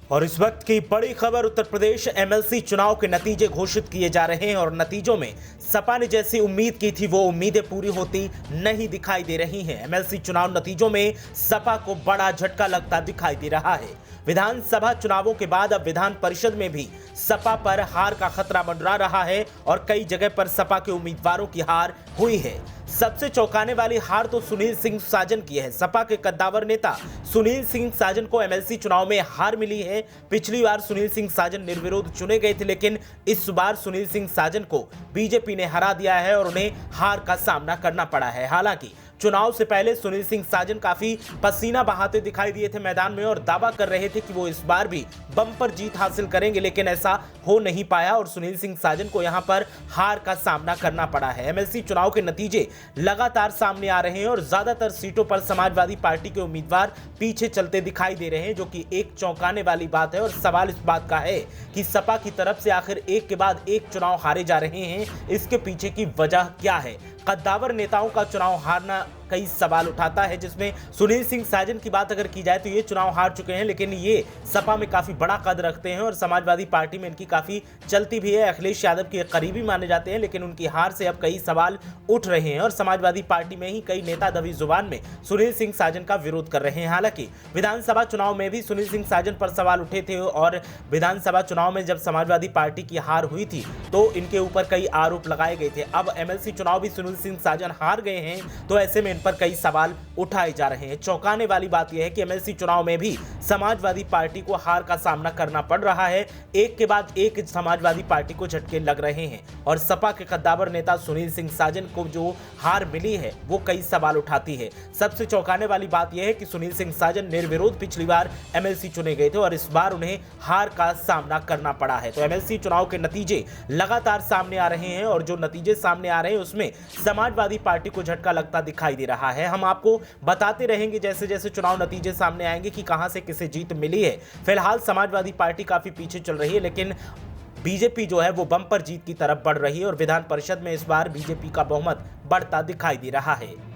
और इस वक्त की बड़ी खबर, उत्तर प्रदेश एमएलसी चुनाव के नतीजे घोषित किए जा रहे हैं और नतीजों में सपा ने जैसी उम्मीद की थी वो उम्मीदें पूरी होती नहीं दिखाई दे रही हैं। एमएलसी चुनाव नतीजों में सपा को बड़ा झटका लगता दिखाई दे रहा है। विधानसभा चुनावों के बाद अब विधान परिषद में भी सपा पर हार का खतरा मंडरा रहा है और कई जगह पर सपा के उम्मीदवारों की हार हुई है। सबसे चौंकाने वाली हार तो सुनील सिंह साजन की है। सपा के कद्दावर नेता सुनील सिंह साजन को एमएलसी चुनाव में हार मिली है। पिछली बार सुनील सिंह साजन निर्विरोध चुने गए थे, लेकिन इस बार सुनील सिंह साजन को बीजेपी ने हरा दिया है और उन्हें हार का सामना करना पड़ा है। हालांकि चुनाव से पहले सुनील सिंह साजन काफी पसीना बहाते दिखाई दिए थे मैदान में और दावा कर रहे थे कि वो इस बार भी बम्पर जीत हासिल करेंगे, लेकिन ऐसा हो नहीं पाया और सुनील सिंह साजन को यहां पर हार का सामना करना पड़ा है। एमएलसी चुनाव के नतीजे लगातार सामने आ रहे हैं और ज्यादातर सीटों पर समाजवादी पार्टी के उम्मीदवार पीछे चलते दिखाई दे रहे हैं, जो कि एक चौंकाने वाली बात है। और सवाल इस बात का है कि सपा की तरफ से आखिर एक के बाद एक चुनाव हारे जा रहे हैं, इसके पीछे की वजह क्या है। कद्दावर नेताओं का चुनाव हारना कई सवाल उठाता है, जिसमें सुनील सिंह साजन की बात अगर की जाए तो ये चुनाव हार चुके हैं, लेकिन ये सपा में काफी बड़ा कद रखते हैं और समाजवादी पार्टी में इनकी काफी चलती भी है। अखिलेश यादव के करीबी माने जाते हैं, लेकिन उनकी हार से अब कई सवाल उठ रहे हैं और समाजवादी पार्टी में ही कई नेता दबी जुबान में सुनील सिंह साजन का विरोध कर रहे हैं। हालांकि विधानसभा चुनाव में भी सुनील सिंह साजन पर सवाल उठे थे और विधानसभा चुनाव में जब समाजवादी पार्टी की हार हुई थी तो इनके ऊपर कई आरोप लगाए गए थे। अब एमएलसी चुनाव भी सुनील सिंह साजन हार गए हैं, तो ऐसे में इन पर कई सवाल उठाए जा रहे हैं। चौंकाने वाली बात यह है कि एमएलसी चुनाव में भी समाजवादी पार्टी को हार का सामना करना पड़ रहा है। एक के बाद एक समाजवादी पार्टी को झटके लग रहे हैं और सपा के कद्दावर नेता सुनील सिंह साजन को जो हार मिली है वो कई सवाल उठाती है। सबसे चौंकाने वाली बात यह है कि सुनील सिंह साजन निर्विरोध पिछली बार एमएलसी चुने गए थे और इस बार उन्हें हार का सामना करना पड़ा है। तो एमएलसी चुनाव के नतीजे लगातार सामने आ रहे हैं और जो नतीजे सामने आ रहे हैं उसमें समाजवादी पार्टी को झटका लगता दिखाई दे रहा है। हम आपको बताते रहेंगे जैसे जैसे चुनाव नतीजे सामने आएंगे कि कहां से किसे जीत मिली है। फिलहाल समाजवादी पार्टी काफी पीछे चल रही है, लेकिन बीजेपी जो है वो बम्पर जीत की तरफ बढ़ रही है और विधान परिषद में इस बार बीजेपी का बहुमत बढ़ता दिखाई दे रहा है।